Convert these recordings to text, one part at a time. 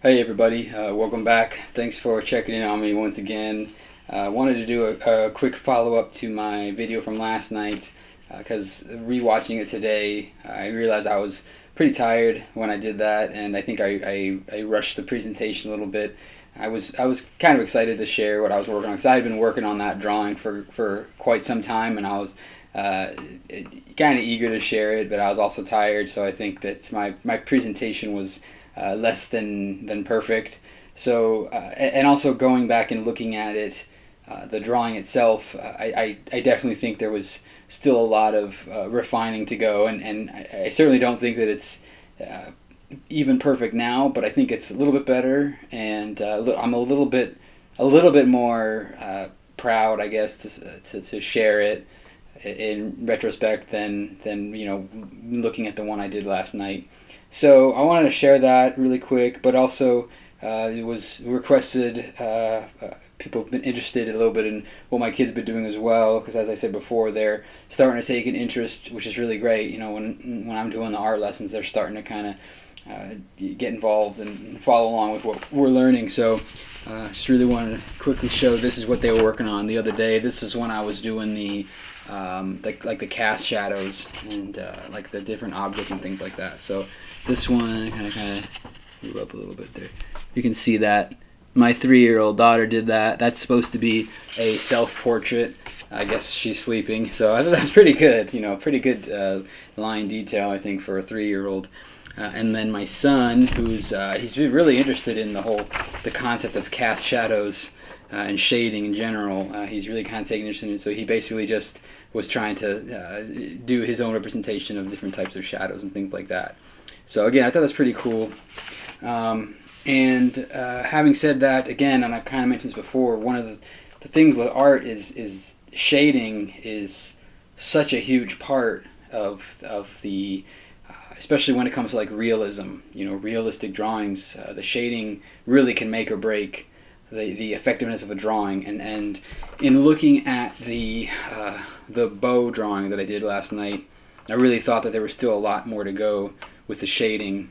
Hey everybody, welcome back. Thanks for checking in on me once again. I wanted to do a quick follow-up to my video from last night because rewatching it today, I realized I was pretty tired when I did that, and I think I rushed the presentation a little bit. I was kind of excited to share what I was working on because I had been working on that drawing for quite some time, and I was uh, kind of eager to share it, but I was also tired, so I think that my presentation was less than perfect. So and also going back and looking at it, the drawing itself, I definitely think there was still a lot of refining to go, and I certainly don't think that it's even perfect now, but I think it's a little bit better, and I'm a little bit more proud, I guess, to share it in retrospect than looking at the one I did last night. So I wanted to share that really quick, but also it was requested. People have been interested a little bit in what my kids have been doing as well, because as I said before, they're starting to take an interest, which is really great. When I'm doing the art lessons, they're starting to kind of get involved and follow along with what we're learning. So just really wanted to quickly show this is what they were working on the other day. This is when I was doing the like the cast shadows and like the different objects and things like that. So this one kind of move up a little bit there. You can see that my 3-year-old daughter did that. That's supposed to be a self-portrait. I guess she's sleeping, so I thought that was pretty good. Pretty good line detail, I think, for a 3-year-old. And then my son, he's been really interested in the concept of cast shadows and shading in general. He's really kind of taking interest in it. So he basically just was trying to do his own representation of different types of shadows and things like that. So again, I thought that's pretty cool. And having said that, again, and I've kind of mentioned this before, one of the things with art is shading is such a huge part of the especially when it comes to like realism, realistic drawings. The shading really can make or break the effectiveness of a drawing. And in looking at the Beau drawing that I did last night, I really thought that there was still a lot more to go with the shading.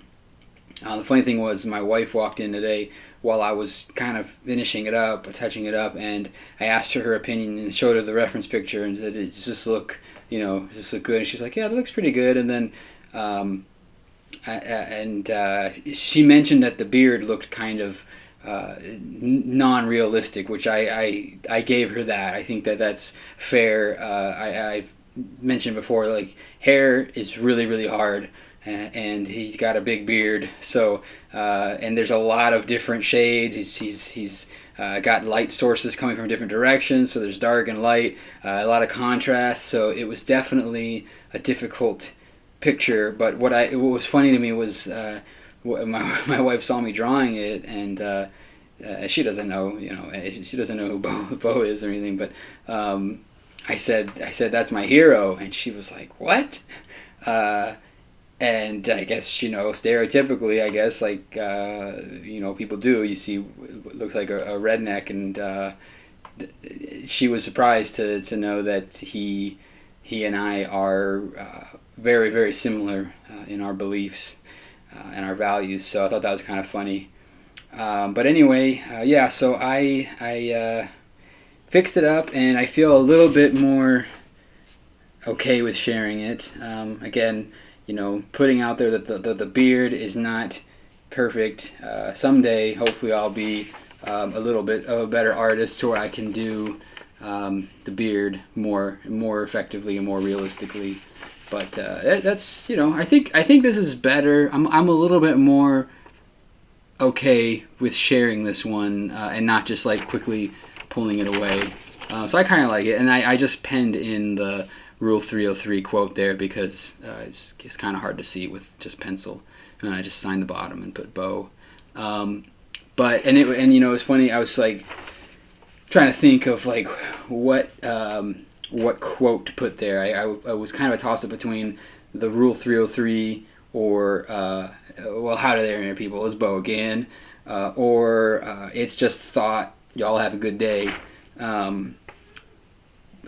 The funny thing was, my wife walked in today while I was kind of finishing it up, touching it up, and I asked her opinion and showed her the reference picture and said, "Does this look, does this look good?" And she's like, "Yeah, that looks pretty good." And then, she mentioned that the beard looked kind of non-realistic, which I gave her that. I think that that's fair. I've mentioned before, like, hair is really, really hard. And he's got a big beard, so and there's a lot of different shades. He's got light sources coming from different directions, so there's dark and light, a lot of contrast. So it was definitely a difficult picture. But what was funny to me was my wife saw me drawing it, and she doesn't know she doesn't know who Beau is or anything. But I said that's my hero, and she was like, "What?" And I guess, stereotypically, I guess, like, people do. You see, looks like a redneck, and she was surprised to know that he and I are very, very similar in our beliefs and our values. So I thought that was kind of funny. But anyway, yeah. So I fixed it up, and I feel a little bit more okay with sharing it. Again, putting out there that the beard is not perfect. Someday, hopefully, I'll be a little bit of a better artist, where I can do the beard more effectively and more realistically. But that's I think this is better. I'm a little bit more okay with sharing this one and not just like quickly pulling it away. So I kind of like it, and I just penned in the Rule 303 quote there because it's kind of hard to see with just pencil, and I just signed the bottom and put Beau. But it was funny. I was like trying to think of like what quote to put there. I was kind of a toss up between the Rule 303 or how do they interview people? Is Beau again, or it's just thought. Y'all have a good day.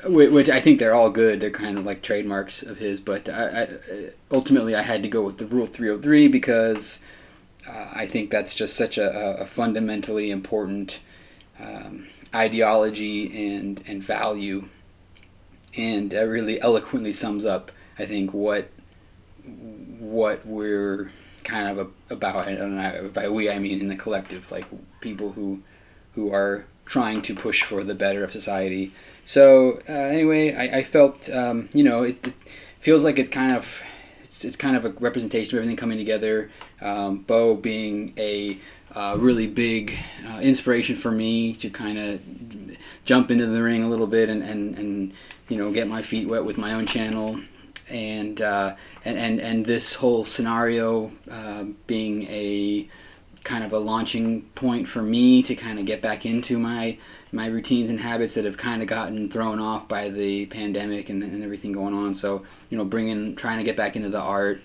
Which I think they're all good. They're kind of like trademarks of his. But ultimately, I had to go with the Rule 303 because I think that's just such a fundamentally important ideology and value, and really eloquently sums up, I think, what we're kind of about. I don't know, by we I mean in the collective, like people who are trying to push for the better of society. So anyway, I felt it feels like it's kind of a representation of everything coming together. Beau being a really big inspiration for me to kind of jump into the ring a little bit and get my feet wet with my own channel, and this whole scenario being a kind of a launching point for me to kind of get back into my routines and habits that have kind of gotten thrown off by the pandemic and everything going on. So trying to get back into the art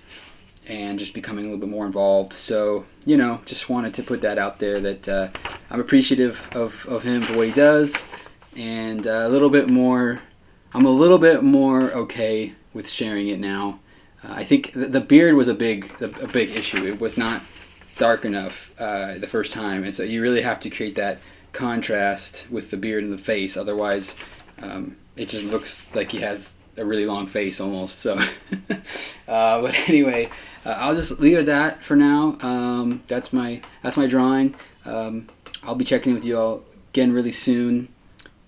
and just becoming a little bit more involved. So just wanted to put that out there, that I'm appreciative of him for what he does, and I'm a little bit more okay with sharing it now. I think the beard was a big issue. It was not dark enough the first time, and so you really have to create that contrast with the beard and the face. Otherwise, it just looks like he has a really long face almost. So, but anyway, I'll just leave it at that for now. That's my drawing. I'll be checking in with you all again really soon.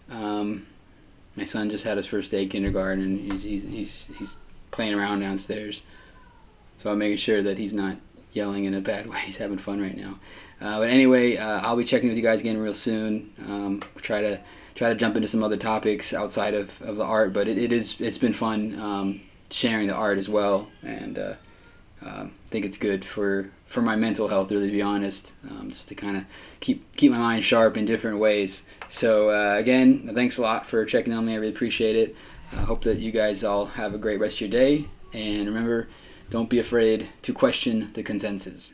My son just had his first day of kindergarten, and he's playing around downstairs, so I'm making sure that he's not yelling in a bad way. He's having fun right now. But anyway, I'll be checking with you guys again real soon. Try to jump into some other topics outside of the art, but it's been fun sharing the art as well, and I think it's good for my mental health, really, to be honest, just to kind of keep my mind sharp in different ways. So again, thanks a lot for checking on me. I really appreciate it. I hope that you guys all have a great rest of your day, and remember, don't be afraid to question the consensus.